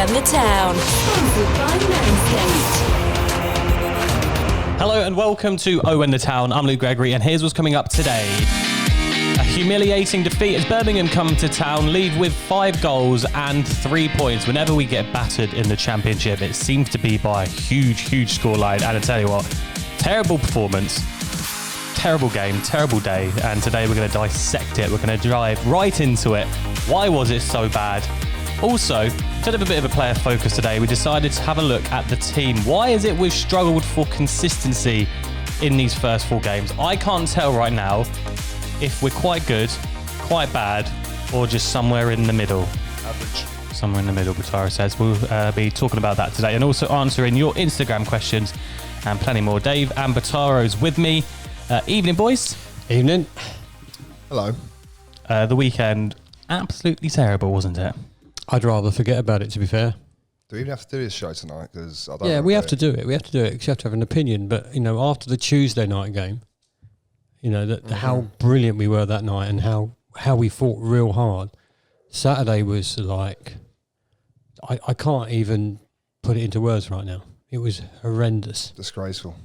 and the Town. Sponsored by Manscaped. Hello and welcome to Oh and the Town. I'm Luke Gregory and here's what's coming up today. A humiliating defeat as Birmingham come to town, lead with 5 goals and 3 points. Whenever we get battered in the Championship, it seems to be by a huge scoreline. And I tell you what, terrible performance, terrible game, terrible day. And today we're going to dissect it. We're going to dive right into it. Why was it so bad? Also, instead of a bit of a player focus today, we decided to have a look at the team. Why is it we've struggled for consistency in these first 4 games? I can't tell right now if we're quite good, quite bad, or just somewhere in the middle. Average. Somewhere in the middle, Batara says. We'll be talking about that today and also answering your Instagram questions and plenty more. Dave and Bataro's with me. Evening, boys. Evening. Hello. The weekend, absolutely terrible, wasn't it? I'd rather forget about it, to be fair. Do we even have to do this show tonight? Because I don't. Yeah, we have to do it. We have to do it because you have to have an opinion. But, you know, after the Tuesday night game, you know, how brilliant we were that night and how we fought real hard. Saturday was like, I can't even put it into words right now. It was horrendous. Disgraceful.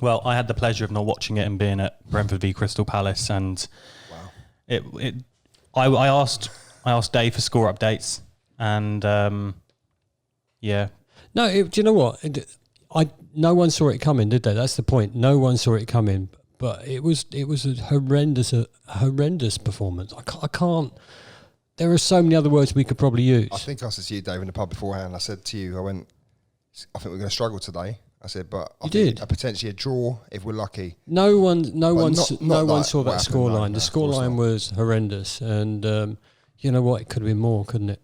Well, I had the pleasure of not watching it and being at Brentford v Crystal Palace, and I asked Dave for score updates, and yeah. No, do you know what? No one saw it coming, did they? That's the point. No one saw it coming, but it was a horrendous performance. I can't. There are so many other words we could probably use. I think I said to you, Dave, in the pub beforehand. I said to you, I think we're going to struggle today. I said, but I think potentially a draw if we're lucky. No one saw that scoreline. The scoreline was horrendous, and you know what? It could have been more, couldn't it?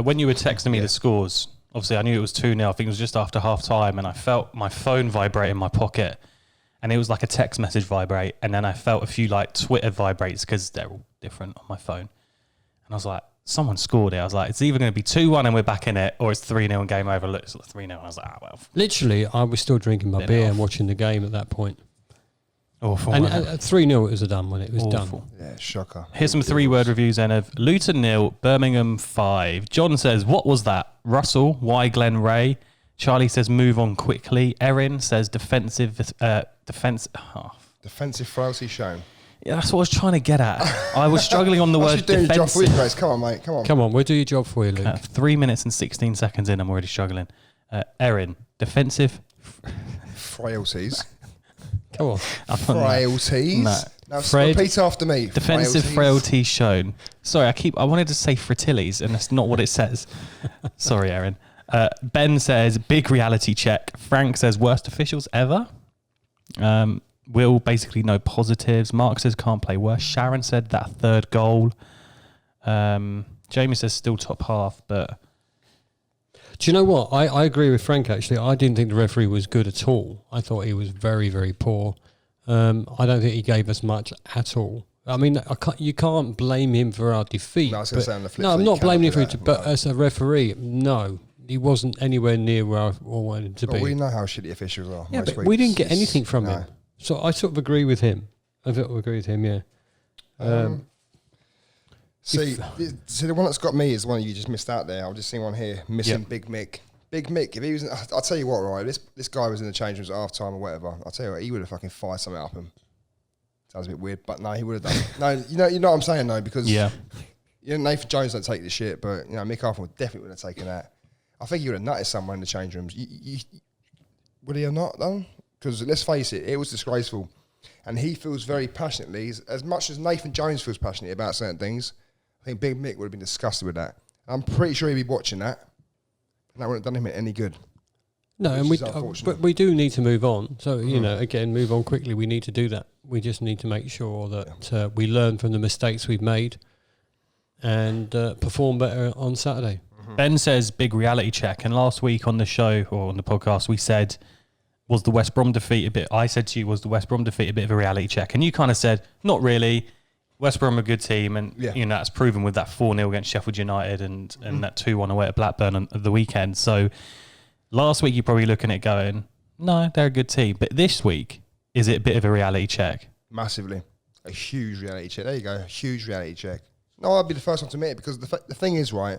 When you were texting me the scores, obviously I knew it was 2-0. I think it was just after half time, and I felt my phone vibrate in my pocket, and it was like a text message vibrate, and then I felt a few like Twitter vibrates because they're all different on my phone, and I was like, someone scored it. I was like, it's either going to be 2-1 and we're back in it, or it's 3-0 and game over. Look, it's like 3-0. And I was like, well. Literally, I was still drinking my beer and watching the game at that point. Awful. And at 3-0 it was done when it was awful. done. Yeah, shocker. Here's some 3-word reviews then of Luton 0, Birmingham 5. John says, what was that? Russell, why Glenn Ray? Charlie says, move on quickly. Erin says, defensive frailty shown. Yeah, that's what I was trying to get at. I was struggling on the word defensive. Job for you, Grace. Come on, mate. Come on, we'll do your job for you, Luke. 3 minutes and 16 seconds in, I'm already struggling. Erin, defensive frailties. Come on. Frailties. No. Now repeat after me. Defensive frailties shown. Sorry, I wanted to say fratilis, and that's not what it says. Sorry, Erin. Ben says, big reality check. Frank says, worst officials ever. Will, basically no positives. Mark says, can't play worse. Sharon said that 3rd goal. Jamie says, still top half, but... Do you know what? I agree with Frank, actually. I didn't think the referee was good at all. I thought he was very, very poor. I don't think he gave us much at all. I mean, you can't blame him for our defeat. No, I was going to say on the flip no, side, I'm not blaming him for it, but no. as a referee, no. He wasn't anywhere near where I wanted him to be. We know how shitty officials are. Yeah, but we didn't get anything from him. So I sort of agree with him. Yeah. See, the one that's got me is the one you just missed out there. I've just seen one here, missing Big Mick. Big Mick, if he was, I'll tell you what, right, this guy was in the change rooms at half time or whatever. I'll tell you what, he would have fucking fired something up him. Sounds a bit weird, but no, he would have done it. No, you know what I'm saying though, because Nathan Jones don't take the shit, but Mick Arthur definitely would have taken that. I think he would have nutted somewhere in the change rooms. Would he have not done? Because let's face it, it was disgraceful. And he feels very passionately, as much as Nathan Jones feels passionate about certain things, I think Big Mick would have been disgusted with that. I'm pretty sure he'd be watching that. And that wouldn't have done him any good. No, and but we do need to move on. So, again, move on quickly. We need to do that. We just need to make sure that we learn from the mistakes we've made and perform better on Saturday. Ben says, big reality check. And last week on the show, or on the podcast, we said, was the West Brom defeat a bit... I said to you, was the West Brom defeat a bit of a reality check? And you kind of said, not really. West Brom are a good team, and that's proven with that 4-0 against Sheffield United and that 2-1 away at Blackburn on the weekend. So last week you're probably looking at going, no, they're a good team. But this week, is it a bit of a reality check? Massively. A huge reality check. There you go. A huge reality check. No, I'd be the first one to admit it, because the thing is, right,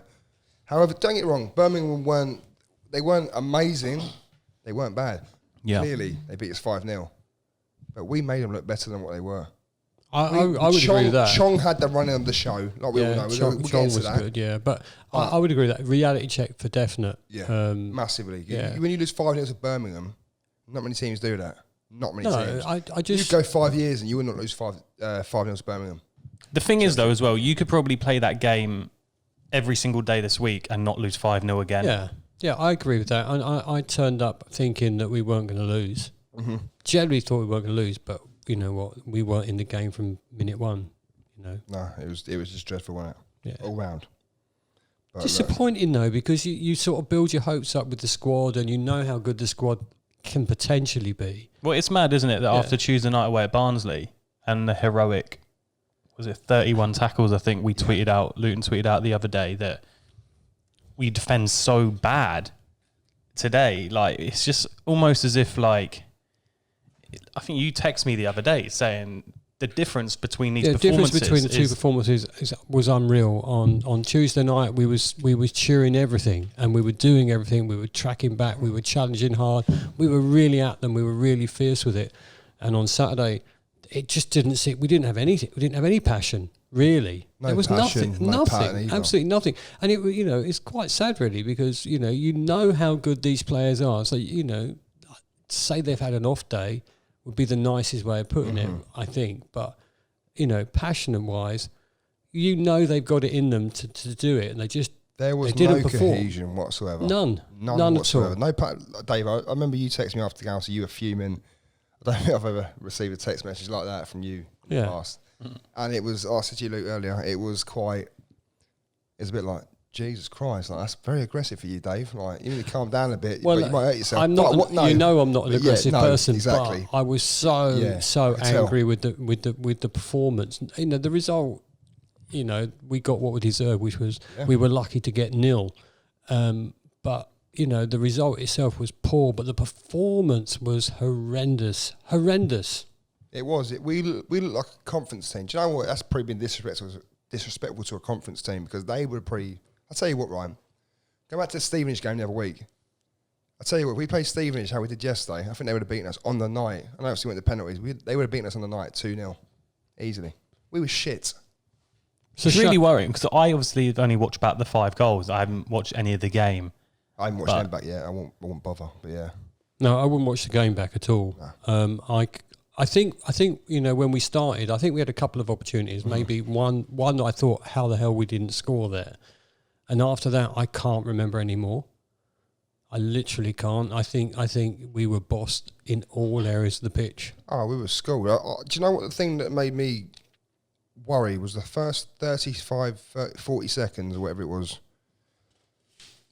However, don't get it wrong, Birmingham weren't amazing. They weren't bad. Yeah. Clearly, they beat us 5-0. But we made them look better than what they were. I would agree with that. Chong had the running of the show, like we all know. We'll get into was that. good, yeah. But I would agree with that. Reality check for definite. Yeah, massively. Yeah. When you lose 5-0 to Birmingham, not many teams do that. Not many teams. I just... You'd go 5 years and you would not lose 5-0 to Birmingham. The thing is, though, as well, you could probably play that game every single day this week and not lose 5-0 again. Yeah, I agree with that. I turned up thinking that we weren't going to lose. Mm-hmm. Generally thought we weren't going to lose, but you know what? We weren't in the game from minute one. You know. No, it was just dreadful, wasn't it? Yeah. All round. But disappointing though, because you sort of build your hopes up with the squad, and you know how good the squad can potentially be. Well, it's mad, isn't it, that after Tuesday night away at Barnsley and the heroic, was it 31 tackles? I think Luton tweeted out the other day that we defend so bad today. Like, it's just almost as if, like, I think you text me the other day saying the difference between these performances. The difference between the two performances was unreal. On Tuesday night, we was cheering everything, and we were doing everything. We were tracking back. We were challenging hard. We were really at them. We were really fierce with it. And on Saturday, it just didn't see. We didn't have anything. We didn't have any passion. Really, no there was passion, nothing, absolutely nothing. And it, it's quite sad, really, because you know how good these players are. So say they've had an off day would be the nicest way of putting it, I think. But passionate wise, they've got it in them to do it, and there was they no cohesion whatsoever. None whatsoever. at all. No, Dave. I remember you texting me after the game, so you were fuming. I don't think I've ever received a text message like that from you in the past. And it was, I said to you, Luke, earlier, it was a bit like, Jesus Christ, like, that's very aggressive for you, Dave. Like, you need to calm down a bit, but you might hurt yourself. I'm not, I'm not an aggressive person, exactly. but I was so angry with the performance. The result, we got what we deserved, which was we were lucky to get 0. But the result itself was poor, but the performance was horrendous. It was. We look like a conference team. Do you know what? That's probably been disrespectful to a conference team, because they were pretty... I'll tell you what, Ryan. Go back to the Stevenage game the other week. I'll tell you what, we played Stevenage how we did yesterday. I think they would have beaten us on the night. I know obviously went to penalties. They would have beaten us on the night 2-0. Easily. We were shit. So it's really worrying, because I obviously have only watched about the 5 goals. I haven't watched any of the game. I haven't watched them back yet. I won't bother, but yeah. No, I wouldn't watch the game back at all. No. I think when we started, I think we had a couple of opportunities. Maybe one that I thought, how the hell we didn't score there, and after that, I can't remember anymore. I literally can't. I think we were bossed in all areas of the pitch. Oh, we were schooled. Do you know what the thing that made me worry was the first 40 seconds or whatever it was.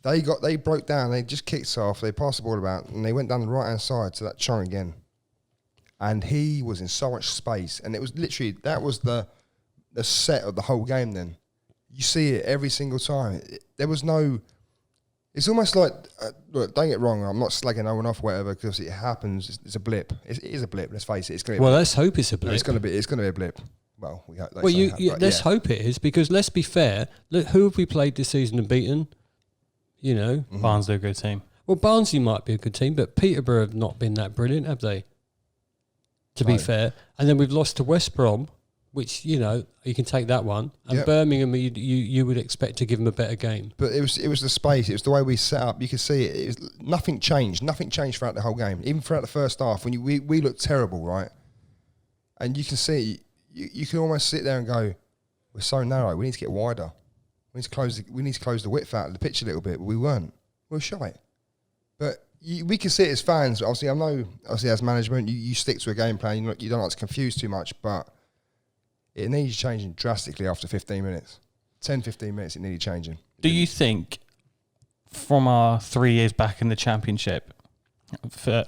They broke down. They just kicked off. They passed the ball about, and they went down the right hand side to that Chong again. And he was in so much space, and it was literally, that was the set of the whole game. Then you see it every single time. There was no. It's almost like, look, don't get wrong. I'm not slagging no one off, or whatever, because it happens. It's a blip. It is a blip. Let's face it. It's going to. Well, let's hope it's a blip. No, it's going to be a blip. Well, we hope. Let's hope it is, because let's be fair. Look, who have we played this season and beaten? Barnsley are a good team. Well, Barnsley might be a good team, but Peterborough have not been that brilliant, have they? To be fair. And then we've lost to West Brom, which, you can take that one. And Birmingham, you would expect to give them a better game. But it was the space. It was the way we set up. You could see it. It was, nothing changed. Nothing changed throughout the whole game. Even throughout the first half, when we looked terrible, right? And you can see, you can almost sit there and go, we're so narrow. We need to get wider. We need to close the width out of the pitch a little bit. But we weren't. We were shy. But we can see it as fans. Obviously, I know. Obviously, as management, you stick to a game plan. You don't like to confuse too much, but it needs changing drastically after 15 minutes. 10, 15 minutes, it needed changing. Do you think, from our 3 years back in the Championship, for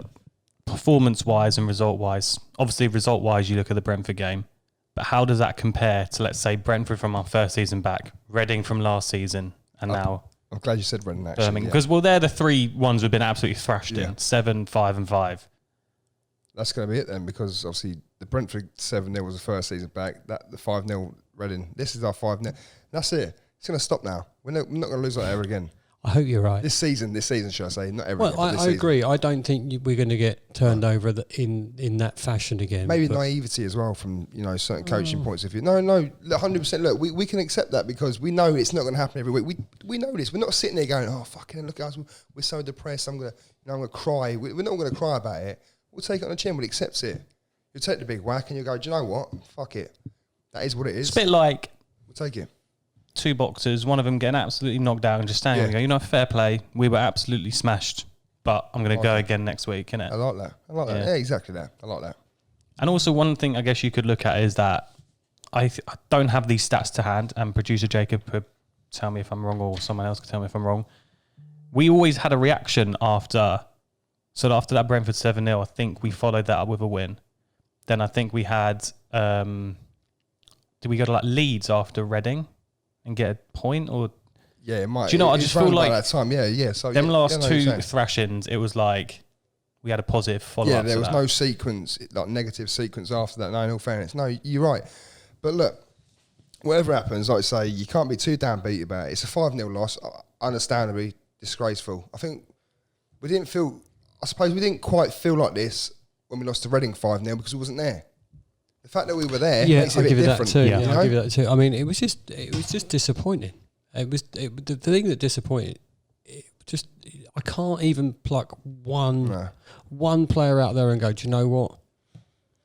performance-wise and result-wise, obviously result-wise, you look at the Brentford game, but how does that compare to, let's say, Brentford from our first season back, Reading from last season, and now... I'm glad you said Reading, actually. Birmingham, because they're the 3 ones we've been absolutely thrashed in. 7, 5 and 5. That's going to be it then, because obviously the Brentford 7-0 was the first season back. The 5-0 Reading. This is our 5-0. That's it. It's going to stop now. We're not going to lose like that ever again. I hope you're right. This season, should I say? Not every. Well, I agree. I don't think we're going to get turned over in that fashion again. Maybe naivety as well from certain coaching points of view. No, 100%. Look, we can accept that because we know it's not going to happen every week. We know this. We're not sitting there going, "Oh fucking look, guys, we're so depressed. I'm gonna cry." We're not going to cry about it. We'll take it on the chin. We'll accept it. You'll take the big whack and you go, "Do you know what? Fuck it. That is what it is." It's a bit like we'll take it. Two boxers, one of them getting absolutely knocked out and just standing there and go, fair play. We were absolutely smashed, but I'm going to go again next week, innit? I like that. Yeah, exactly that. I like that. And also one thing I guess you could look at is that I don't have these stats to hand, and producer Jacob could tell me if I'm wrong or someone else could tell me if I'm wrong. We always had a reaction after that Brentford 7-0, I think we followed that up with a win. Then I think we had, did we go to like Leeds after Reading? And get a point, or it might. Do you know? I just feel like that time, So them last two thrashings, it was like we had a positive follow up. Yeah, there was no sequence, like negative sequence after that. No, in all fairness, no, you're right. But look, whatever happens, like I say, you can't be too downbeat about it. It's a 5-0 loss, understandably disgraceful. I think we didn't feel. I suppose we didn't quite feel like this when we lost to Reading 5-0 because we wasn't there. The fact that we were there makes it a bit different. I'll give you that too. I mean, it was just disappointing. The thing that disappointed. I can't even pluck one player out there and go, do you know what?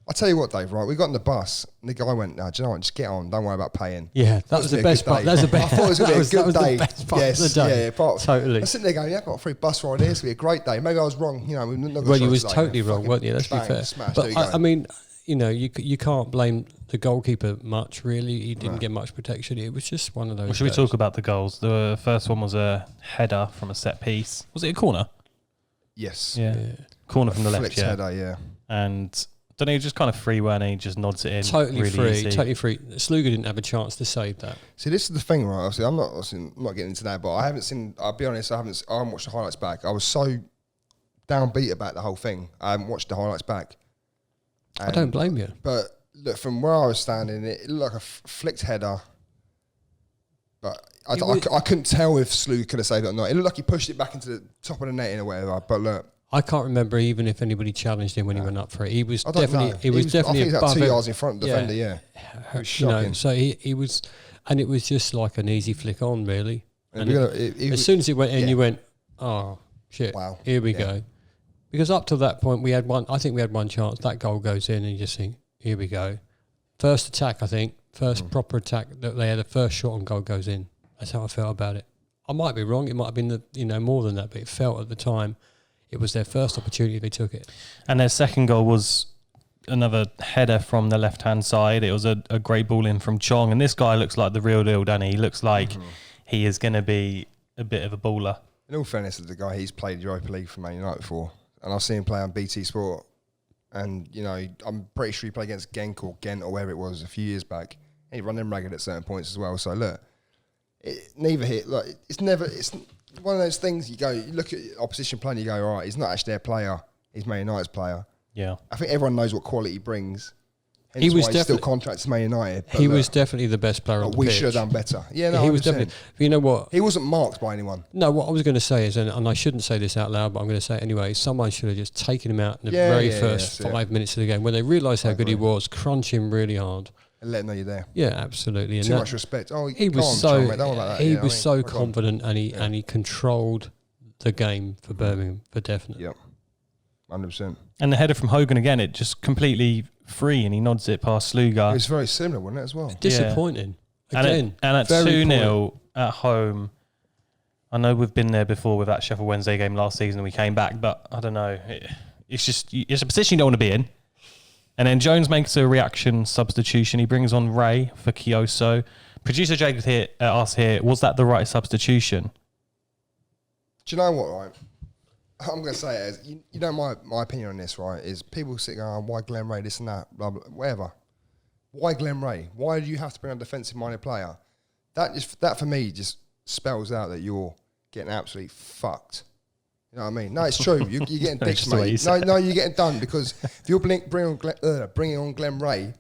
I'll tell you what, Dave. Right, we got on the bus and the guy went, "No, do you know what? Just get on. Don't worry about paying." Yeah, that was the best part. That's the best. I thought it was going to be a good day. The best part of the day. Totally. I'm sitting there going, "Yeah, I've got a free bus ride here. It's going to be a great day." Maybe I was wrong. Well, you was totally wrong, weren't you? Let's be fair. But I mean. You can't blame the goalkeeper much, really. He didn't get much protection. It was just one of those. Well, should we talk about the goals? The first one was a header from a set piece. Was it a corner? Yes. Yeah. Corner from the left, header, yeah. And don't know, just kind of free, weren't he? Just nods it in. Totally really totally free. Sluga didn't have a chance to save that. See, this is the thing, right? Obviously, I'm not getting into that, but I haven't seen. I'll be honest, I haven't watched the highlights back. I was so downbeat about the whole thing. I haven't watched the highlights back. I don't blame you. But look, from where I was standing, it looked like a flicked header. But I couldn't tell if Sluga could have saved it or not. It looked like he pushed it back into the top of the netting or whatever. But look, I can't remember even if anybody challenged him when he went up for it. He was definitely. I think he was like 2 yards in front of the defender. Yeah, it was shocking. So he was, and it was just like an easy flick on, really. And as soon as it went in, you went, "Oh shit! Wow, here we go." Because up to that point, I think we had one chance. That goal goes in, and you just think, here we go. First attack, I think. First proper attack that they had. The first shot on goal goes in. That's how I felt about it. I might be wrong. It might have been more than that, but it felt at the time it was their first opportunity. They took it. And their second goal was another header from the left-hand side. It was a great ball in from Chong. And this guy looks like the real deal, doesn't he? He looks like he is going to be a bit of a baller. In all fairness, the guy, he's played Europa League for Man United before. And I've seen him play on BT Sport. And, I'm pretty sure he played against Genk or wherever it was a few years back. And he run them ragged at certain points as well. So, look, neither hit. Like, it's one of those things you look at opposition player and you go, all right, he's not actually their player. He's Man United's player. Yeah. I think everyone knows what quality he brings. He was he's still contracted to Man United. He was definitely the best player on the pitch. We should have done better. Yeah, no, he was definitely. You know what? He wasn't marked by anyone. No, what I was going to say is, and I shouldn't say this out loud, but I'm going to say it anyway. Someone should have just taken him out in the first 5 minutes of the game when they realised how good he was, crunch him really hard. And let him know you're there. Yeah, absolutely. And too much respect. Oh, he was so confident, and he controlled the game for Birmingham for definite. Yep, 100%. And the header from Hogan again, it just completely free, and he nods it past Sluga. It was very similar, wasn't it, as well? Disappointing. Again, and at 2-0 at home, I know we've been there before with that Sheffield Wednesday game last season and we came back, but I don't know. It's a position you don't want to be in. And then Jones makes a reaction substitution. He brings on Ray for Kioso. Producer Jacob asks here, was that the right substitution? Do you know what, right? I'm going to say it as, my opinion on this, right, is people sit going, why Glenn Ray, this and that, blah, blah, whatever. Why Glenn Ray? Why do you have to bring a defensive-minded player? That for me just spells out that you're getting absolutely fucked. You know what I mean? No, it's true. You're getting dicks, mate. No, you're getting done because if you're bringing on Glenn Ray,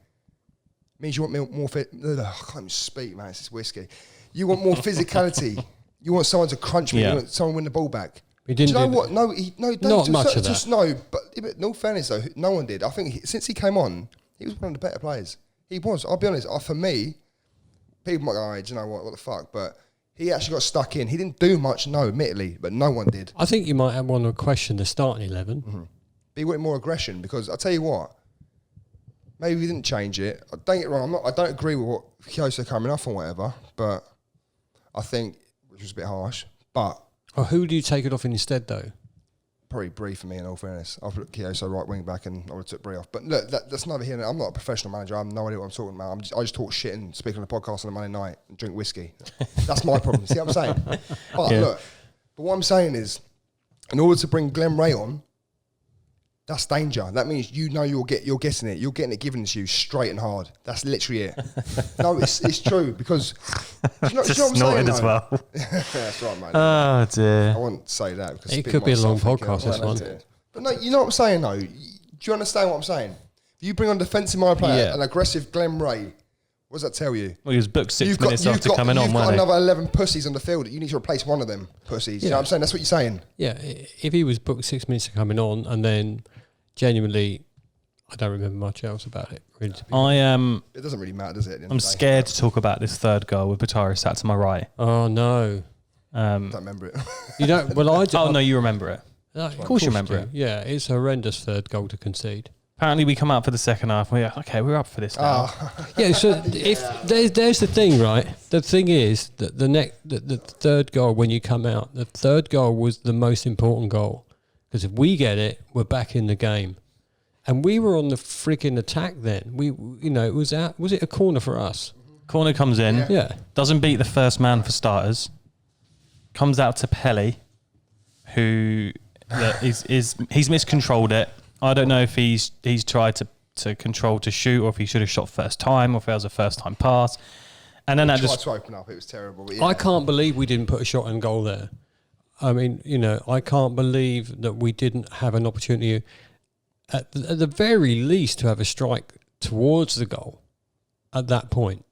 means you want more fit. I can't even speak, man. It's this whiskey. You want more physicality. You want someone to crunch me. Yeah. You want someone to win the ball back. He didn't do you know do what? No, don't Not just, much of just that. no. But in all fairness, though, no one did. I think since he came on, he was one of the better players. He was. I'll be honest. For me, people might go, "Hey, do you know what the fuck?" But he actually got stuck in. He didn't do much, no, admittedly, but no one did. I think you might have want to question the starting 11. But he wanted more aggression because I'll tell you what, maybe we didn't change it. Don't get wrong. I don't agree with what Kyoto coming off or whatever, but I think, which was a bit harsh, but Or who do you take it off instead, though? probably Bree for me, in all fairness. I'll put Kyoto right wing back and I would have took Bree off. But look, that's neither here nor there. I'm not a professional manager. I have no idea what I'm talking about. I just talk shit and speak on a podcast on a Monday night and drink whiskey. That's my problem. See what I'm saying? But look, but what I'm saying is, in order to bring Glenn Ray on, that's danger. That means you're getting it. You're getting it given to you straight and hard. That's literally it. No, it's true because do you know what I'm saying? as well. That's right, mate. Oh dear. I won't say that because It could be a long podcast, this one. But no, you know what I'm saying though. Do you understand what I'm saying? If you bring on defensive mind player, an aggressive Glenn Ray, what does that tell you? Well, he was booked 6 minutes after coming on, You've got wasn't he? another 11 pussies on the field. You need to replace one of them pussies. You know what I'm saying? That's what you're saying. Yeah, if he was booked 6 minutes of coming on and then genuinely, I don't remember much else about it. Really, to be It doesn't really matter, does it? I'm scared to talk about this third goal with Batari sat to my right. Oh, no. I don't remember it. You don't? Well, I do. Oh no, you remember it. Of course you remember it. Yeah, it's a horrendous third goal to concede. Apparently, we come out for the second half. We're up for this now. Yeah, so if there's the thing, right? The thing is that the third goal, when you come out, the third goal was the most important goal because if we get it, we're back in the game, and we were on the freaking attack then. It was out. Was it a corner for us? Corner comes in. Yeah. Doesn't beat the first man for starters. Comes out to Pelly, who he's miscontrolled it. I don't know if he's tried to control to shoot or if he should have shot first time or if it was a first time pass. And then that Tried just to open up. It was terrible. But I can't believe we didn't put a shot on goal there. I mean, I can't believe that we didn't have an opportunity at the very least to have a strike towards the goal at that point.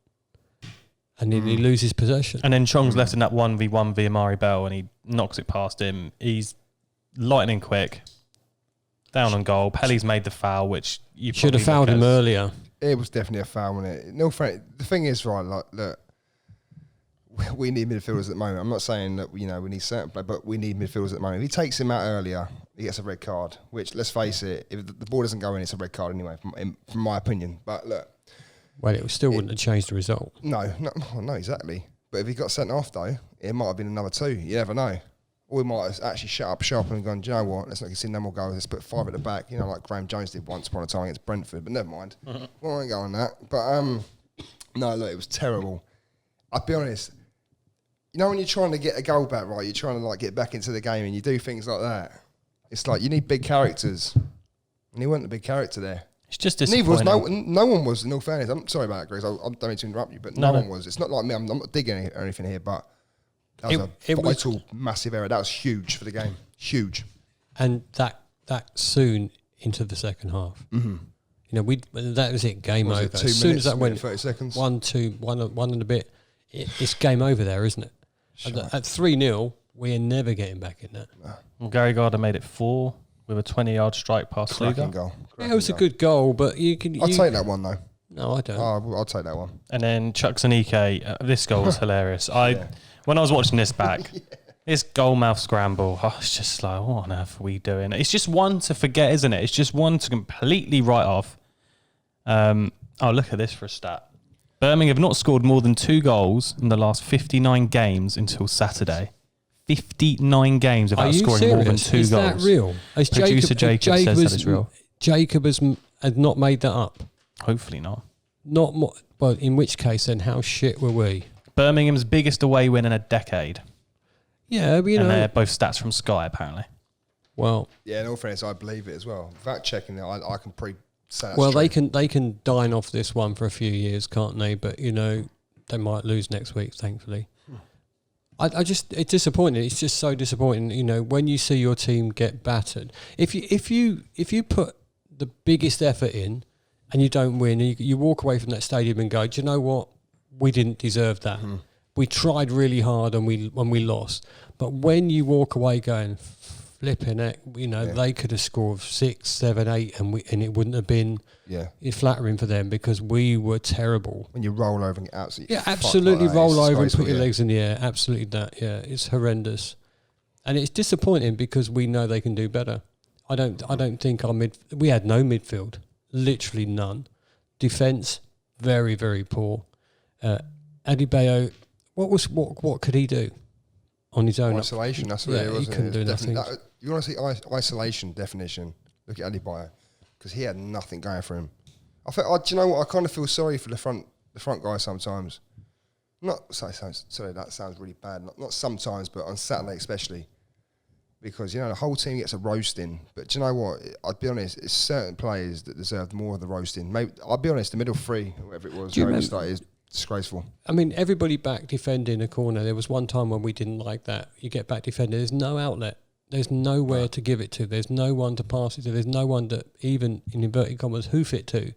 And then he loses possession. And then Chong's left in that 1v1 via Amari Bell and he knocks it past him. He's lightning quick. Down on goal. Pelly's made the foul, which you should have fouled him earlier. It was definitely a foul, wasn't it? No, the thing is, right, like, look, we need midfielders at the moment. I'm not saying that, we need certain play, but we need midfielders at the moment. If he takes him out earlier, he gets a red card, which, let's face it, if the ball doesn't go in, it's a red card anyway, from my opinion. But look. Well, it still wouldn't have changed the result. No, exactly. But if he got sent off, though, it might have been another 2. You never know. Or we might have actually shut up shop and gone, do you know what, let's not concede no more goals, let's put 5 at the back, like Graham Jones did once upon a time against Brentford, but never mind. We won't go on that. But, no, look, it was terrible. I'll be honest, when you're trying to get a goal back, right, you're trying to, get back into the game and you do things like that, it's like you need big characters. And he wasn't a big character there. It's just Neither was disappointing. no one was, in all fairness. I'm sorry about that, Grace. I don't mean to interrupt you, but no one was. It's not like me, I'm not digging or anything here, but that was a vital, massive error. That was huge for the game. Huge. And that soon into the second half. Mm-hmm. That was it, game over. As soon as that went 30 seconds. 1 and a bit, it's game over there, isn't it? At 3-0, we're never getting back in that. Well, Gary Gardner made it 4 with a 20-yard strike past Cracking Luger. goal. It was a good goal, but you can... I'll take that one, though. No, I don't. I'll take that one. And then Chuck Zanike, this goal was hilarious. When I was watching this back, this goal mouth scramble, it's just like, what on earth are we doing? It's just one to forget, isn't it? It's just one to completely write off. Look at this for a stat. Birmingham have not scored more than 2 goals in the last 59 games until Saturday. 59 games without scoring more than 2 goals. Is that real? Producer Jacob says that is real. Jacob has not made that up. Hopefully not. Not more. Well, in which case, then how shit were we? Birmingham's biggest away win in a decade. Yeah, but and they're both stats from Sky, apparently. Well, yeah, in all fairness, I believe it as well. Without checking it, I can say that. Well, straight. they can dine off this one for a few years, can't they? But they might lose next week, thankfully. It's disappointing. It's just so disappointing. When you see your team get battered. If you put the biggest effort in and you don't win, you walk away from that stadium and go, do you know what? We didn't deserve that. we tried really hard and we lost. But when you walk away going, flipping it, they could have scored 6, 7, 8, and it wouldn't have been flattering for them because we were terrible. When you roll over and get absolutely absolutely like roll over and put your legs in the air. Absolutely that. Yeah, it's horrendous, and it's disappointing because we know they can do better. I don't think we had no midfield, literally none. Defence, very, very poor. Adebayo, what could he do on his own? Isolation, that's what it was. He couldn't do nothing. You want to see isolation definition? Look at Adebayo, because he had nothing going for him. Do you know what? I kind of feel sorry for the front guy sometimes. Sorry, that sounds really bad. Not sometimes, but on Saturday especially. Because, the whole team gets a roasting. But do you know what? I'd be honest, it's certain players that deserved more of the roasting. Maybe, I'll be honest, the middle three, whatever it was, is disgraceful. I mean, everybody back defending a corner. There was one time when we didn't like that. You get back defending, there's no outlet. There's nowhere to give it to. There's no one to pass it to. There's no one to even, in inverted commas, hoof it to.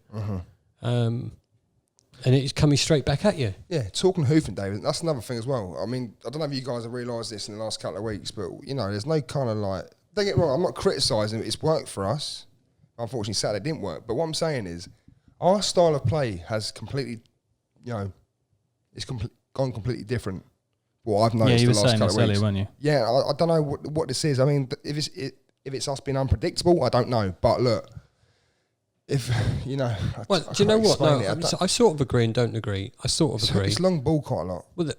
And it's coming straight back at you. Yeah, talking hoofing, David, that's another thing as well. I mean, I don't know if you guys have realised this in the last couple of weeks, but, there's no kind of like... Don't get me wrong, I'm not criticising it. It's worked for us. Unfortunately, Saturday didn't work. But what I'm saying is, our style of play has completely, it's gone completely different. Well, I've noticed you were the last saying couple this of weeks. earlier, weren't you? Yeah, I don't know what this is. I mean, if it's us being unpredictable, I don't know. But look... If well, do you know what? No, I sort of agree and don't agree. I sort of agree. It's long ball quite a lot. Well,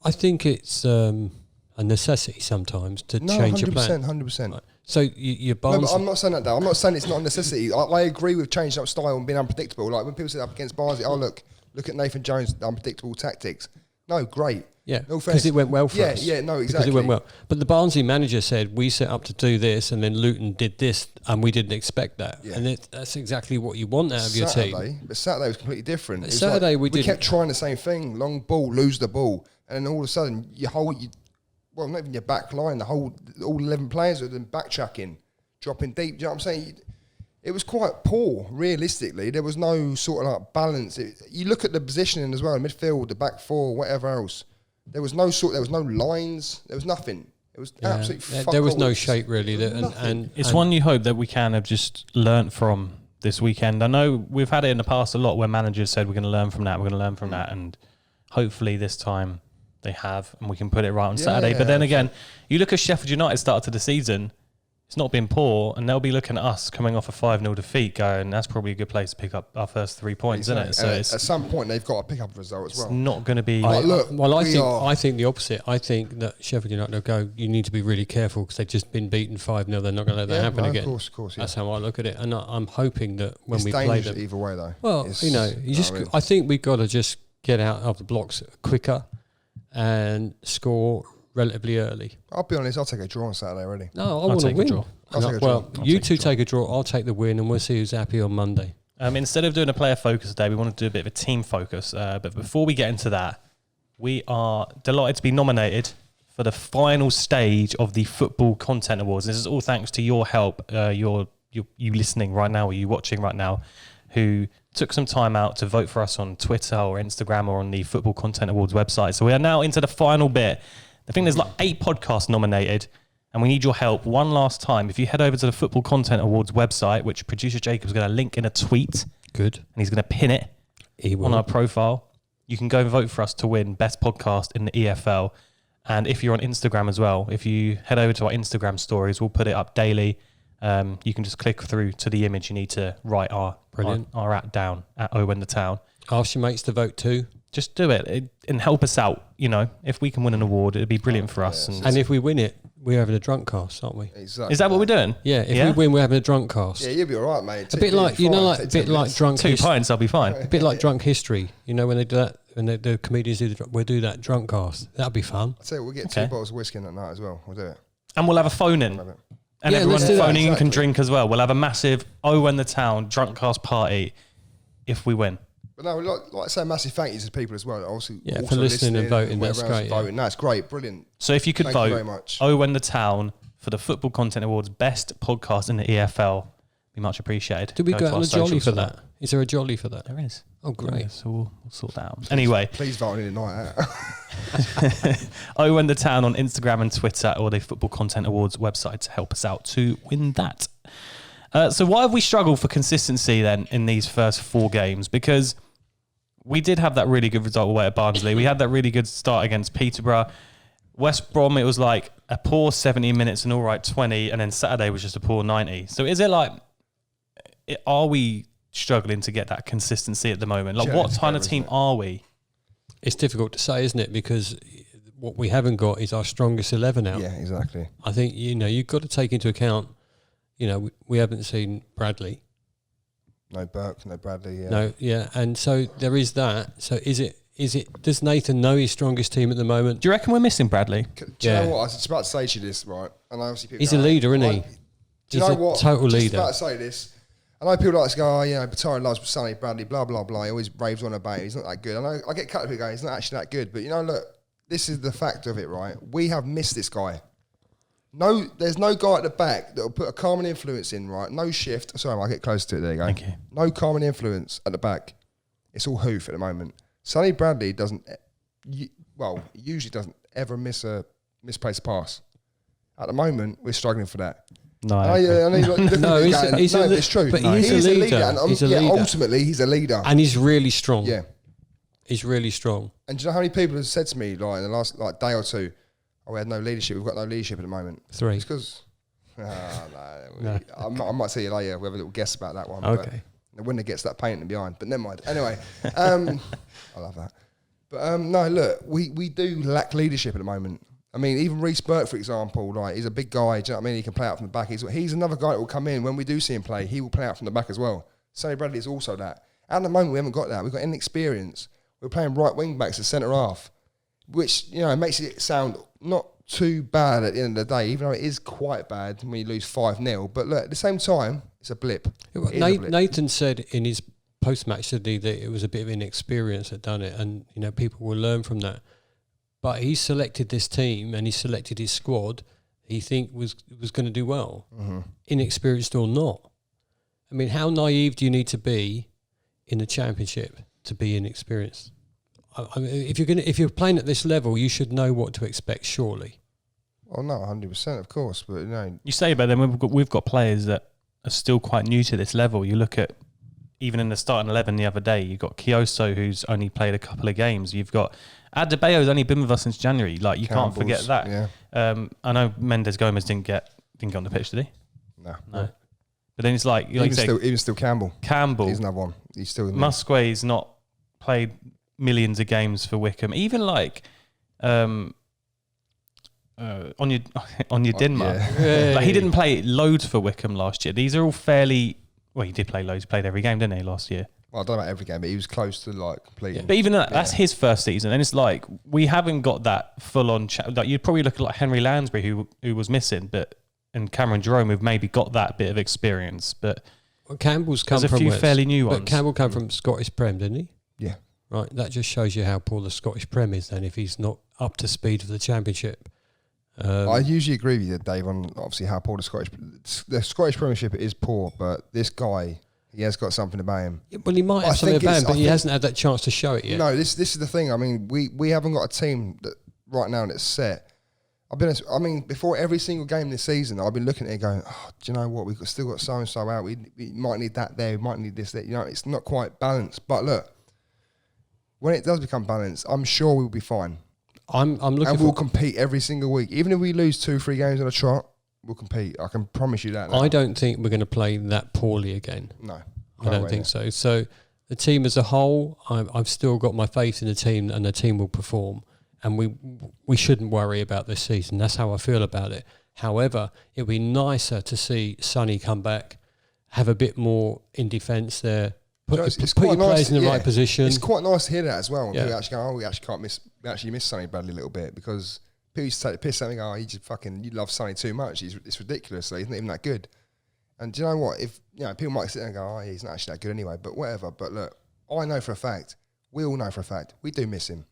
I think it's a necessity sometimes to change your plan. 100%. Right. So your No, Barnes. but I'm not saying that though. I'm not saying it's not a necessity. I agree with changing up style and being unpredictable. Like when people sit up against Barnsley, look at Nathan Jones' unpredictable tactics. No, great. Yeah, because it went well for us. Yeah, no, exactly. Because it went well. But the Barnsley manager said, we set up to do this, and then Luton did this, and we didn't expect that. Yeah. And that's exactly what you want out of your team. But Saturday was completely different. Saturday we kept trying the same thing. Long ball, lose the ball. And then all of a sudden, not even your back line, all 11 players are then backtracking, dropping deep. Do you know what I'm saying? It was quite poor, realistically. There was no sort of like balance. You look at the positioning as well, midfield, the back four, whatever else. There was no lines. There was nothing. It was absolutely fuck all. There was no shape really. And it's one you hope that we can have just learnt from this weekend. I know we've had it in the past a lot where managers said we're going to learn from that, we're going to learn from that, and hopefully this time they have, and we can put it right on Saturday. But then again, you look at Sheffield United start to the season. It's not been poor, and they'll be looking at us coming off a 5-0 defeat going, that's probably a good place to pick up our first 3 points, isn't it? So at some point, they've got to pick up a result as well. It's not going to be... I think the opposite. I think that Sheffield United will go, you need to be really careful because they've just been beaten 5-0. They're not going to let that happen again. Of course. Yeah. That's how I look at it. And I'm hoping that when we play them... either way, though. Well, I think we've got to just get out of the blocks quicker and score relatively early. I'll be honest, I'll take a draw on Saturday already. No, I want to win. Well, you two take a draw, I'll take the win, and we'll see who's happy on Monday. Instead of doing a player focus today, we want to do a bit of a team focus. But before we get into that, we are delighted to be nominated for the final stage of the Football Content Awards. This is all thanks to your help, you listening right now, or you watching right now, who took some time out to vote for us on Twitter or Instagram or on the Football Content Awards website. So we are now into the final bit. I think there's like 8 podcasts nominated, and we need your help one last time. If you head over to the Football Content Awards website, which producer Jacob's going to link in a tweet. Good. And he's going to pin it on our profile. You can go and vote for us to win Best Podcast in the EFL. And if you're on Instagram as well, if you head over to our Instagram stories, we'll put it up daily. You can just click through to the image. You need to write our @ down at Owen the Town. Ask your mates to vote too. Just do it and help us out. If we can win an award, it'd be brilliant for us. And if we win it, we're having a drunk cast, aren't we? Exactly. Is that what we're doing? Yeah. If we win, we're having a drunk cast. Yeah, you'll be all right, mate. A bit like like drunk. 2 pints, I'll be fine. A bit like drunk history. When they do that, when the comedians do we'll do that drunk cast. That'll be fun. I tell you, we'll get 2 bottles of whiskey in that night as well. We'll do it. And we'll have a phone in. And everyone phoning in can drink as well. We'll have a massive Owen the Town drunk cast party if we win. But no, like I say, massive thank you to people as well. Also for listening and voting. That's great. That's great, brilliant. So if you could vote very much. Owen the Town for the Football Content Awards Best Podcast in the EFL, it'd Be much appreciated. Do we Go go to out on our a jolly socials for that? Is there a jolly for that? There is. Oh, great. So we'll sort that out. Anyway, Please vote in tonight. I went to town on Instagram and Twitter or the Football Content Awards website to help us out to win that. So why have we struggled for consistency then in these first 4 games? Because we did have that really good result away at Barnsley. We had that really good start against Peterborough. West Brom, it was like a poor 70 minutes and all right 20, and then Saturday was just a poor 90. So is it like, are we struggling to get that consistency at the moment? Like, what kind of team are we? It's difficult to say, isn't it? Because what we haven't got is our strongest 11 out. Yeah, exactly. I think, you've got to take into account, we haven't seen Bradley. No Burke, no Bradley. Yeah. No, yeah. And so there is that. So does Nathan know his strongest team at the moment? Do you reckon we're missing Bradley? Do you know what? I was just about to say to you this, right? And obviously people He's a leader, isn't he? Do you know what? Total just leader. About to say this. I know people like to go, Batara loves Sonny Bradley, blah, blah, blah. He always raves on about him. He's not that good. I know I get cut of people going, he's not actually that good. But, look, this is the fact of it, right? We have missed this guy. No, there's no guy at the back that will put a calming influence in, right? No shift. Sorry, I'll get close to it. There you go. Thank you. No calming influence at the back. It's all hoof at the moment. Sonny Bradley usually doesn't ever miss a misplaced pass. At the moment, we're struggling for that. No, it's true. But he's a leader. And, he's a leader. Ultimately, he's a leader. And he's really strong. Yeah. He's really strong. And do you know how many people have said to me, like, in the last day or two, we had no leadership. We've got no leadership at the moment. 3. It's because... No. I might see you later. We have a little guess about that one. Okay. But when it gets that painting behind. But never mind. Anyway, I love that. But no, look, we do lack leadership at the moment. I mean, even Reece Burke, for example, like, he's a big guy. Do you know what I mean? He can play out from the back. He's another guy that will come in. When we do see him play, he will play out from the back as well. Sonny Bradley is also that. At the moment, we haven't got that. We've got inexperience. We're playing right wing backs as centre half, which, makes it sound not too bad at the end of the day, even though it is quite bad when you lose 5-0. But look, at the same time, it's a blip. Nathan said in his post-match today that it was a bit of inexperience that done it, and people will learn from that. But he selected this team and he selected his squad. He think was going to do well, inexperienced or not. I mean, how naive do you need to be in the Championship to be inexperienced? I mean, if you're playing at this level, you should know what to expect, surely. Well, no, 100%, of course, but you say, but then we've got players that are still quite new to this level. You look at even in the starting 11 the other day, you've got Kioso, who's only played a couple of games. You've got Adebayo's only been with us since January. Like, you can't forget that. Yeah. I know Mendes Gomez didn't get on the pitch, did he? No. But then it's like even still Campbell. He's another one. He's still in there. Musqua's not played millions of games for Wickham. Even like on your Dinmar. Yeah. Like, he didn't play loads for Wickham last year. These are all fairly... Well, he did play loads. He played every game, didn't he, last year? Well, I don't know about every game, but he was close to like completing. Yeah. But even that's his first season, and it's like we haven't got that full on. Like, you'd probably look at like Henry Lansbury, who was missing, and Cameron Jerome, who've maybe got that bit of experience. But Campbell's come from a few fairly new ones. But Campbell came from Scottish Prem, didn't he? Yeah. Right. That just shows you how poor the Scottish Prem is. Then, if he's not up to speed for the Championship. I usually agree with you, Dave, on obviously how poor the Scottish Premiership is poor, but this guy. He has got something about him. Yeah, well, he might have something about him, but he hasn't had that chance to show it yet. No, this is the thing. I mean, we haven't got a team that right now that's set. I've been honest, I mean, before every single game this season, I've been looking at it going, do you know what? We've still got so-and-so out. We might need that there. We might need this there. It's not quite balanced. But look, when it does become balanced, I'm sure we'll be fine. I'm looking and we'll compete every single week. Even if we lose 2-3 games on a trot, we'll compete. I can promise you that now. I don't think we're going to play that poorly again. No. I don't think so. So the team as a whole, I've still got my faith in the team, and the team will perform. And we shouldn't worry about this season. That's how I feel about it. However, it would be nicer to see Sonny come back, have a bit more in defence there, put your players in the right position. It's quite nice to hear that as well. Yeah. We actually go, we actually miss Sonny Bradley a little bit, because people used to take the piss at me, you love Sonny too much. It's ridiculous. He's not even that good. And do you know what? If people might sit there and go, he's not actually that good anyway, but whatever. But look, I know for a fact, we all know for a fact, we do miss him.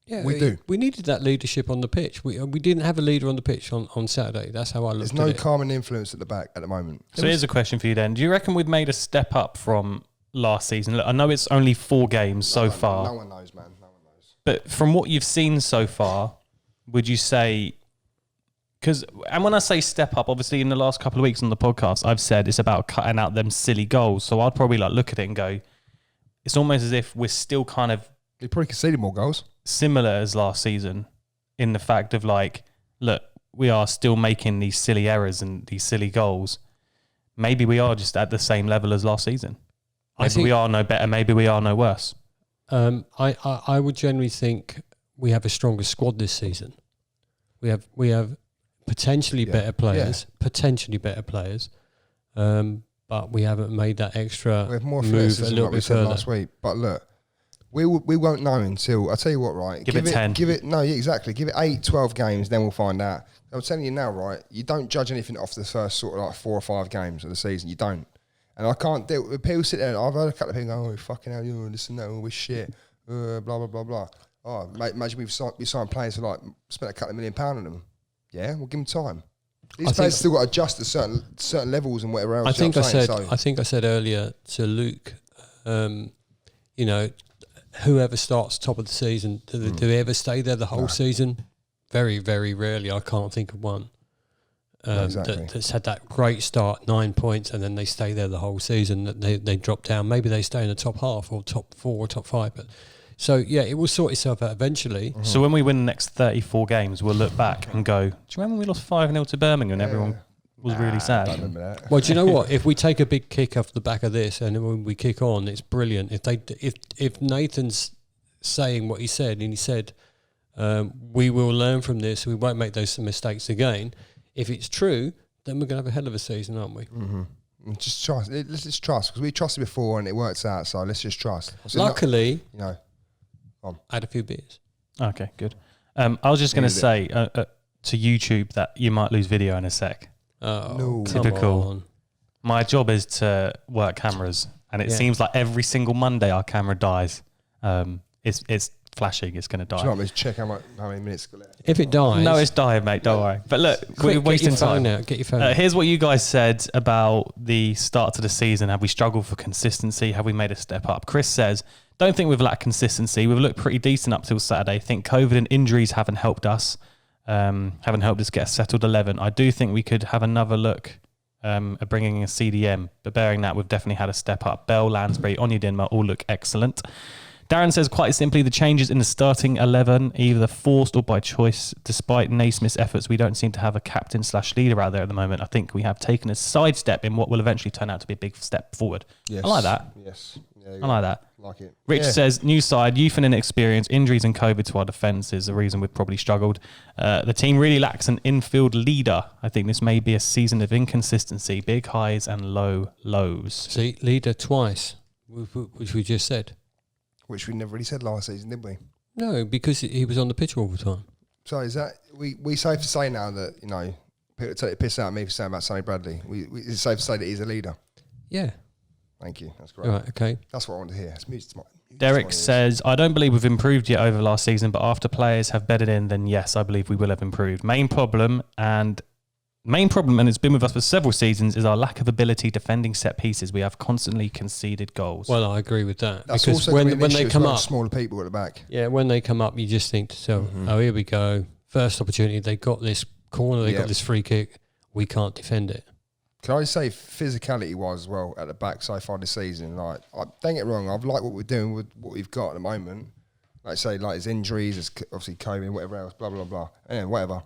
Yeah, we do. We needed that leadership on the pitch. We didn't have a leader on the pitch on Saturday. That's how I looked There's at no it. calming influence at the back at the moment. So here's a question for you then. Do you reckon we've made a step up from last season? Look, I know it's only 4 games so far. No one knows, man. No one knows. But from what you've seen so far, would you say... And when I say step up, obviously in the last couple of weeks on the podcast, I've said it's about cutting out them silly goals. So I'd probably look at it and go, it's almost as if we're still kind of... We probably conceded more goals. Similar as last season in the fact of look, we are still making these silly errors and these silly goals. Maybe we are just at the same level as last season. Maybe we are no better. Maybe we are no worse. I would generally think we have a stronger squad this season. We have potentially better players, but we haven't made that extra We have more move a athleticism, little like we bit said further. last week. But look, we won't know until, I'll tell you what, right? Give it 10. Give it 8, 12 games, then we'll find out. I'm telling you now, right? You don't judge anything off the first sort of 4 or 5 games of the season. You don't. And I can't deal with people sit there, and I've heard a couple of people go, oh, fucking hell, you this and that, all this shit, blah, blah, blah, blah. Oh, mate, imagine we signed players for spent a couple of £1 million on them. Yeah, we'll give them time. These players still got to adjust to certain levels and whatever else. I think I said earlier to Luke, whoever starts top of the season, do they ever stay there the whole season? Very, very rarely. I can't think of one that's had that great start, 9 points, and then they stay there the whole season. That they drop down. Maybe they stay in the top half or top 4 or top 5. But so yeah, it will sort itself out eventually. So when we win the next 34 games, we'll look back and go, do you remember we lost 5-0 to Birmingham and everyone was really sad? I don't remember that. Well, do you know what? If we take a big kick off the back of this, and when we kick on, it's brilliant. If Nathan's saying what he said, and he said we will learn from this, we won't make those mistakes again. If it's true, then we're going to have a hell of a season, aren't we? Mm-hmm. Just trust. Let's just trust, because we trusted before and it works out. So let's just trust. Luckily, I had a few beers. Okay, good. I was just going to say to YouTube that you might lose video in a sec. Oh, no. Typical. On. My job is to work cameras, and it seems like every single Monday our camera dies. It's flashing. It's going to die. Do you know what I mean? Check how many minutes got left. If it dies, No, it's dying, mate. Don't worry. But look, we're wasting time. Get your phone out. Here's what you guys said about the start to the season. Have we struggled for consistency? Have we made a step up? Chris says, don't think we've lacked consistency. We've looked pretty decent up till Saturday. Think COVID and injuries haven't helped us. Haven't helped us get a settled 11. I do think we could have another look at bringing in a CDM, but bearing that, we've definitely had a step up. Bell, Lansbury, Onyedinma all look excellent. Darren says, quite simply, the changes in the starting 11, either forced or by choice. Despite Naismith's efforts, we don't seem to have a captain/leader out there at the moment. I think we have taken a sidestep in what will eventually turn out to be a big step forward. Yes. I like that. Yes. I like that. Like it. Rich says, new side, youth and inexperience, injuries and COVID to our defence is the reason we've probably struggled. The team really lacks an infield leader. I think this may be a season of inconsistency, big highs and low lows. See, leader twice, which we just said. Which we never really said last season, did we? No, because he was on the pitch all the time. So is that we safe to say now that people take the piss out of me for saying about Sonny Bradley? It's safe to say that he's a leader. Yeah. Thank you. That's great. Right. Okay. That's what I wanted to hear. It's music to my Derek says, I don't believe we've improved yet over last season, but after players have bedded in, then yes, I believe we will have improved. Main problem, and it's been with us for several seasons, is our lack of ability defending set pieces. We have constantly conceded goals. Well, I agree with that. That's because also when they come up, smaller people at the back. Yeah, when they come up, you just think to yourself, oh, here we go. First opportunity, they got this corner, they got this free kick. We can't defend it. Can I say physicality-wise as well at the back so far this season? Don't get it wrong, I've liked what we're doing with what we've got at the moment. Like say, his injuries, his obviously COVID, whatever else, blah, blah, blah, and whatever.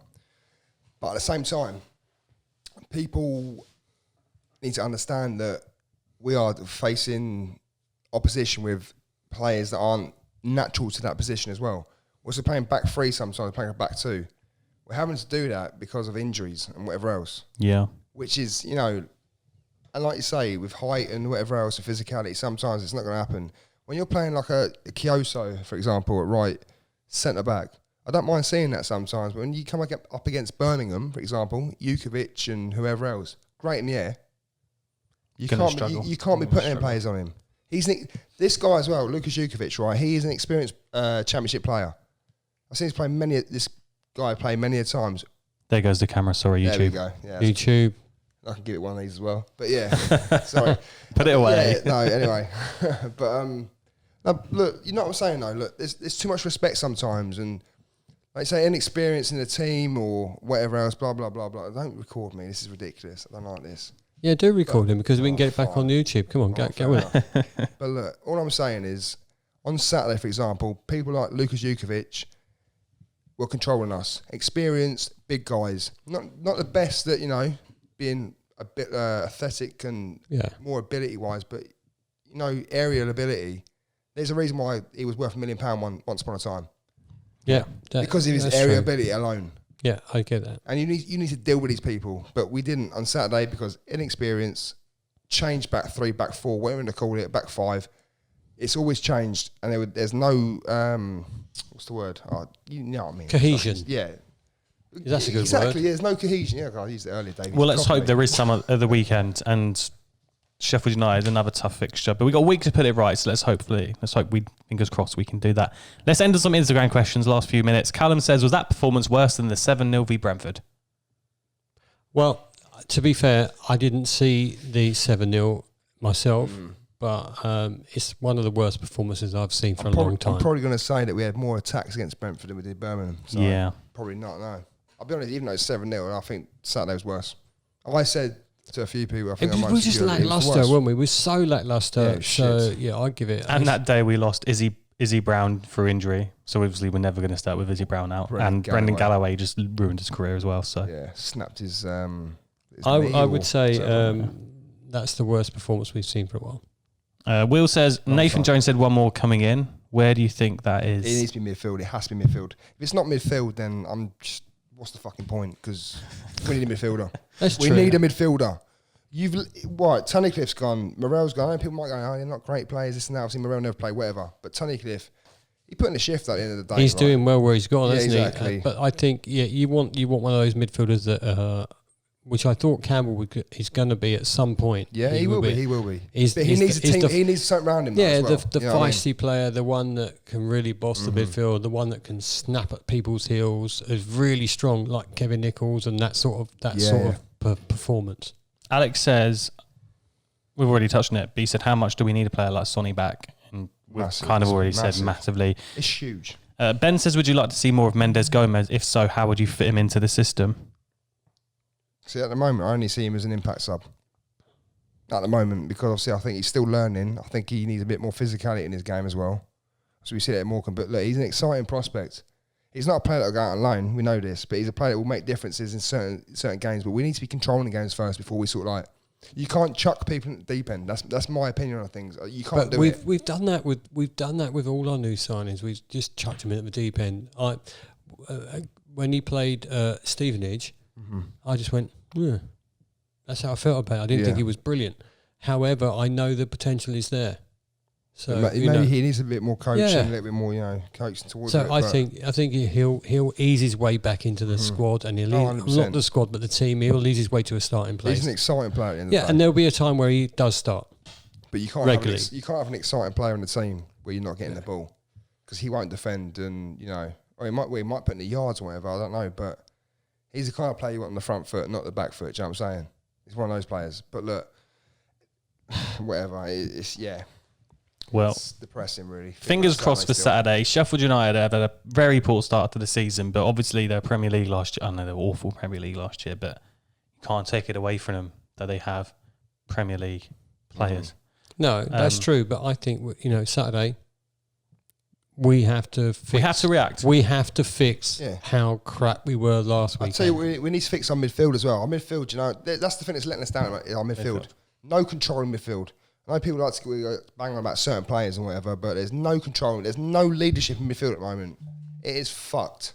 But at the same time, people need to understand that we are facing opposition with players that aren't natural to that position as well. We're also playing back 3 sometimes, playing a back 2. We're having to do that because of injuries and whatever else. Yeah. Which is, and like you say, with height and whatever else, and physicality, sometimes it's not going to happen. When you're playing like a Kioso, for example, at right centre-back, I don't mind seeing that sometimes, but when you come up against Birmingham, for example, Jukovic and whoever else, great in the air, you can't be putting them players on him. This guy as well, Lukas Jukovic, right? He is an experienced championship player. I've seen this guy play many a times. There goes the camera. Sorry, YouTube. There we go. Yeah, YouTube. I can give it one of these as well. But yeah, sorry. Put it away. Yeah, no, anyway. But no, look, you know what I'm saying though. Look, there's too much respect sometimes, and like say inexperience in the team or whatever else. Blah blah blah blah. Don't record me. This is ridiculous. I don't like this. Yeah, do record him because we can get it back on YouTube. Come on, get with it. But look, all I'm saying is, on Saturday, for example, people like Lukas Jukovic were controlling us. Experienced, big guys. Not the best that, you know, being a bit athletic and more ability-wise, but, you know, aerial ability. There's a reason why he was worth £1 million once upon a time. Yeah. Because of his aerial ability alone. Yeah, I get that. And you need to deal with these people. But we didn't on Saturday because inexperience, change back 3, back 4, whatever you call it, back 5. It's always changed. And there's no, what's the word? Oh, you know what I mean. Cohesion. Yeah. That's a good word. Exactly, there's no cohesion. Yeah, I used it earlier, David. Well, let's hope there is some at the weekend. And Sheffield United, another tough fixture. But we've got a week to put it right, so let's hope fingers crossed, we can do that. Let's end on some Instagram questions, last few minutes. Callum says, was that performance worse than the 7-0 v Brentford? Well, to be fair, I didn't see the 7-0 myself, but it's one of the worst performances I've seen for a long time. I'm probably going to say that we had more attacks against Brentford than we did Birmingham. So yeah. Probably not, no. I'll be honest, even though it's 7-0, I think Saturday was worse. I said to a few people, I think we were just lacklustre, weren't we? We were so lacklustre. Yeah, so, yeah, I'd give it. And that day we lost Izzy Brown for injury. So obviously we're never going to start with Izzy Brown out. Brendan Galloway just ruined his career as well. So yeah, snapped his I would say that's the worst performance we've seen for a while. Will says, Nathan Jones said one more coming in. Where do you think that is? It needs to be midfield. It has to be midfield. If it's not midfield, then I'm just... What's the fucking point? Because we need a midfielder. We need a midfielder. Tunnicliffe's gone. Morell's gone. People might go, oh, they're not great players, this and that. I've seen Morell never play, whatever. But Tunnicliffe, he put in the shift at the end of the day. He's doing well where he's gone, isn't exactly. he? But I think, you want one of those midfielders that, which I thought Campbell is going to be at some point. Yeah, he will be. He needs a team. He needs something around him. Yeah, well, the feisty player, the one that can really boss the midfield, the one that can snap at people's heels, is really strong, like Kevin Nichols, and that sort of performance. Alex says, we've already touched on it, but he said, how much do we need a player like Sonny back? And we've kind of already said massively. It's huge. Ben says, would you like to see more of Mendes Gomez? If so, how would you fit him into the system? See, at the moment, I only see him as an impact sub. At the moment, because obviously I think he's still learning. I think he needs a bit more physicality in his game as well. So we see that more. But look, he's an exciting prospect. He's not a player that will go out on loan. We know this. But he's a player that will make differences in certain games. But we need to be controlling the games first before we sort of like... You can't chuck people in the deep end. That's my opinion on things. You can't do it. We've done that with all our new signings. We've just chucked them in at the deep end. When he played Stevenage, I just went... Yeah, that's how I felt about it. I didn't think he was brilliant. However, I know the potential is there. So maybe he needs a bit more coaching, a little bit more, coaching towards it. So I think he'll ease his way back into the squad, and not the squad, but the team. He'll ease his way to a starting place. He's an exciting player. At the end of the day. And there'll be a time where he does start. But you can't regularly. You can't have an exciting player in the team where you're not getting the ball because he won't defend, and or he might put in the yards or whatever. I don't know, but. He's the kind of player you want on the front foot, not the back foot. Do you know what I'm saying? He's one of those players. But look, whatever. Well, it's depressing, really. Fingers crossed for Saturday. Sheffield United have had a very poor start to the season, but obviously they're Premier League last year. I know they were awful Premier League last year, but you can't take it away from them that they have Premier League players. No, that's true. But I think Saturday. We have to react. We have to fix how crap we were last week. I tell you, we need to fix our midfield as well. Our midfield, that's the thing that's letting us down. Our midfield, no control in midfield. I know people like to bang on about certain players and whatever, but there's no control. There's no leadership in midfield at the moment. It is fucked.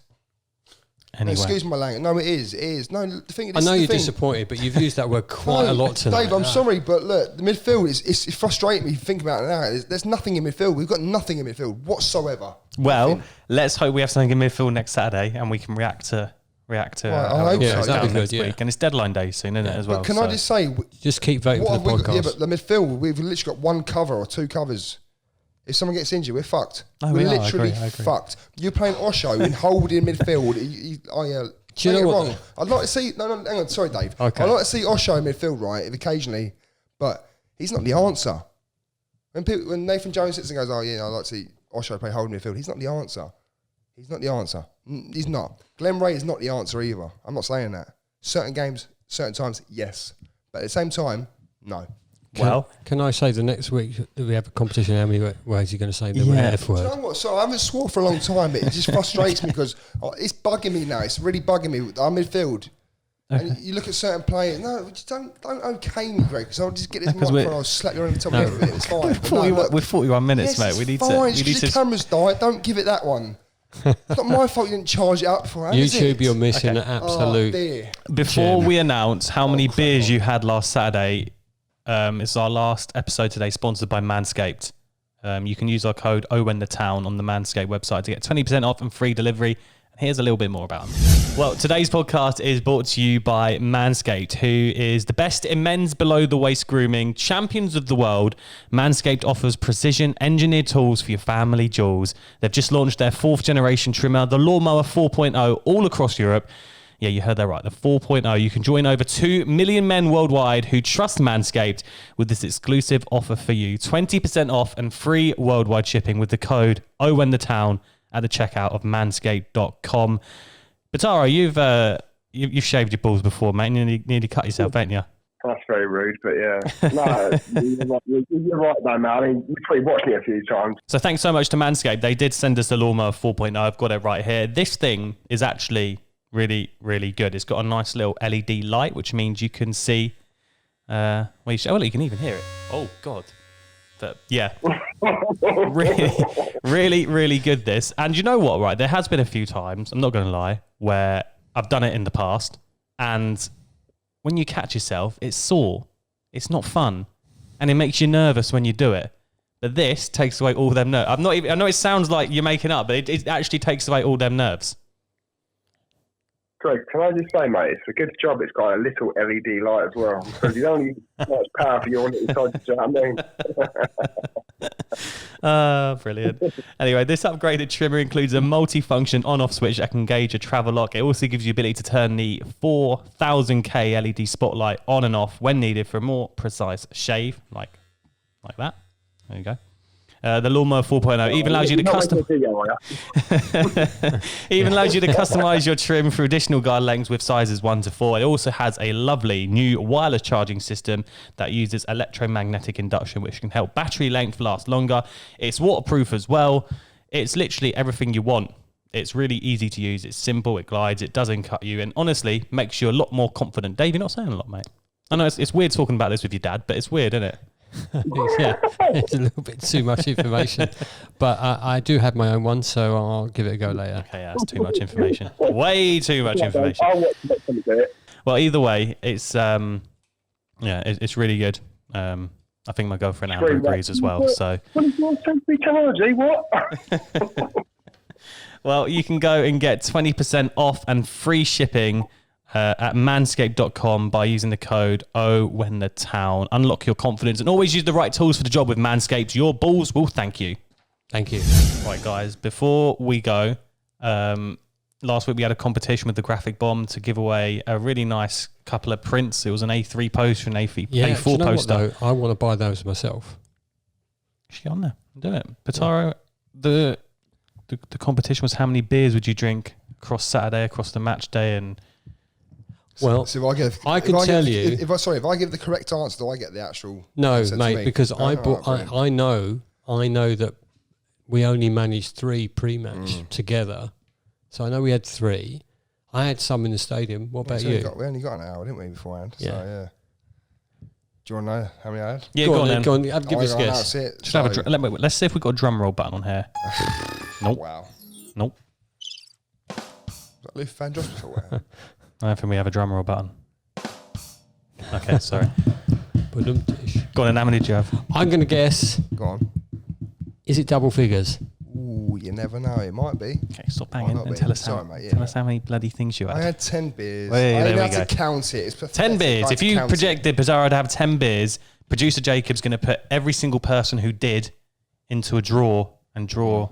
Anyway. Excuse my language. No, it is. It is. No, the thing. I know you're disappointed, but you've used that word quite a lot tonight. Dave, I'm sorry, but look, the midfield is frustrating me. Think about it now. There's nothing in midfield. We've got nothing in midfield whatsoever. Well, let's hope we have something in midfield next Saturday, and we can react to. I hope so. That'd be good. Week. And it's deadline day soon, isn't it? As well. But can I just say, just keep voting for the podcast. Yeah, but the midfield, we've literally got one cover or two covers. If someone gets injured, we're fucked. Oh, we're we are. literally I agree. fucked. You're playing Osho in holding midfield. Do you Don't know get what- wrong. I'd like to see. No, hang on. Sorry, Dave. Okay. I'd like to see Osho in midfield, right? Occasionally, but he's not the answer. When Nathan Jones sits and goes, "Oh yeah, I'd like to see Osho play holding midfield," he's not the answer. He's not the answer. He's not. Glenn Ray is not the answer either. I'm not saying that. Certain games, certain times, yes, but at the same time, no. Can I say the next week that we have a competition? How many ways are you going to say the F Do word? you know what? So I haven't swore for a long time, but it just frustrates me because it's bugging me now. It's really bugging me. I'm midfield. And you look at certain players. No, just don't okay me, Greg. Because I'll just get this microphone. I'll slap you on the top of the head. It's fine. We're 41 minutes, Yes, mate. it's We need fine. to. The camera's died. Don't give it that one. It's not my fault you didn't charge it up for it. is YouTube, it? you're missing an Oh, absolute. dear. Before Gem. we announce how many beers you had last Saturday, it's our last episode today, sponsored by Manscaped. You can use our code OWhenTheTown on the Manscaped website to get 20% off and free delivery. Here's a little bit more about them. Well, today's podcast is brought to you by Manscaped, who is the best in men's below-the-waist grooming, champions of the world. Manscaped offers precision engineered tools for your family jewels. They've just launched their 4th generation trimmer, the Lawnmower 4.0, all across Europe. Yeah, you heard that right, the 4.0. You can join over 2 million men worldwide who trust Manscaped with this exclusive offer for you. 20% off and free worldwide shipping with the code OWhenTheTown at the checkout of manscaped.com. Batara, you've shaved your balls before, mate. You nearly cut yourself, ain't you? That's very rude, but yeah. No, you're right though, man. I mean, you've probably watched me a few times. So thanks so much to Manscaped. They did send us the Lawnmower 4.0. I've got it right here. This thing is actually really, really good. It's got a nice little LED light, which means you can see. You can even hear it. Oh, God. But yeah, really, really good this. And you know what, right? There has been a few times, I'm not going to lie, where I've done it in the past. And when you catch yourself, it's sore. It's not fun. And it makes you nervous when you do it. But this takes away all them nerves. I know it sounds like you're making up, but it actually takes away all them nerves. Greg, can I just say, mate, it's a good job it's got a little LED light as well. Because you don't need much power for your little side, do you know what I mean? Brilliant. Anyway, this upgraded trimmer includes a multi-function on-off switch that can gauge a travel lock. It also gives you the ability to turn the 4000K LED spotlight on and off when needed for a more precise shave, like that. There you go. The Lawnmower 4.0 even allows you to customize your trim for additional guide lengths with sizes 1 to 4. It also has a lovely new wireless charging system that uses electromagnetic induction, which can help battery length last longer. It's waterproof as well. It's literally everything you want. It's really easy to use. It's simple. It glides. It doesn't cut you, and honestly makes you a lot more confident. Dave, you're not saying a lot, mate. I know it's weird talking about this with your dad, but it's weird, isn't it? Yeah, it's a little bit too much information, but I do have my own one, so I'll give it a go later. Okay, yeah, that's too much information. Way too much information. I'll watch it do it. Well, either way, it's it's really good. I think my girlfriend Amber agrees as well. So, technology, what? well, you can go and get 20% off and free shipping at manscaped.com by using the code OWhenTheTown. Unlock your confidence and always use the right tools for the job with Manscaped. Your balls will thank you. Thank you. Right, guys, before we go, last week we had a competition with the Graphic Bomb to give away a really nice couple of prints. It was an A3 poster and A4 Yeah, do you know poster. what, though? I want to buy those myself. She on there. Do it. Pataro, the competition was how many beers would you drink across Saturday, across the match day, and Well, So if I can tell you. If I give the correct answer, do I get the actual? No, answer to mate, me? because Oh, I brilliant. know that we only managed 3 pre-match together, so I know we had 3. I had some in the stadium. What about you? We only got an hour, didn't we, beforehand? Yeah. So, yeah. Do you want to know how many I had? yeah, go on then. Go on, give us a I guess. that's it. Should have So- let's see if we've got a drum roll button on here. Nope. Wow. Nope. Is that Luther Vandross or what? I don't think we have a drum roll button. Okay, sorry. Ba-dum-tish. Go on then, how many did you have? I'm going to guess, Go on. is it double figures? Ooh, you never know. It might be. Okay, stop Might banging not and be. tell us Sorry, mate, yeah. tell us how many bloody things you I had. had 10 beers. Hey, I there even we had go. to count it. It's 10 pathetic. beers. I had If to you count it. projected Bizarro to have 10 beers, producer Jacob's going to put every single person who did into a draw and draw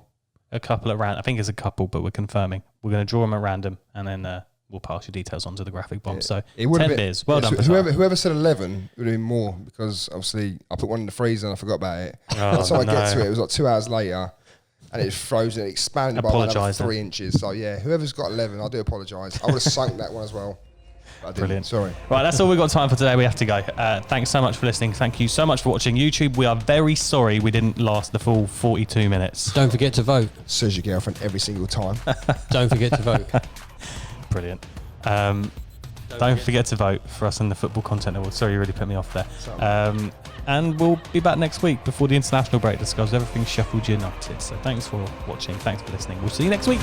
a couple at random. I think it's a couple, but we're confirming. We're going to draw them at random, and then we'll pass your details on to the graphic bomb. So 10 beers. Well done, Bizarre. Whoever said 11 would have been more, because obviously I put one in the freezer and I forgot about it. Oh, By the time I get to it, it was like 2 hours later, and it's frozen. It expanded by another 3 inches. So yeah, whoever's got 11, I do apologise. I would have sunk that one as well. But I didn't. Brilliant. Sorry. Right, that's all we've got time for today. We have to go. Thanks so much for listening. Thank you so much for watching YouTube. We are very sorry we didn't last the full 42 minutes. Don't forget to vote. Says your girlfriend every single time. Don't forget to vote. Brilliant. Don't forget to vote for us in the Football Content Award. Sorry, you really put me off there. And we'll be back next week before the international break to discuss everything Sheffield United. So thanks for watching. Thanks for listening. We'll see you next week.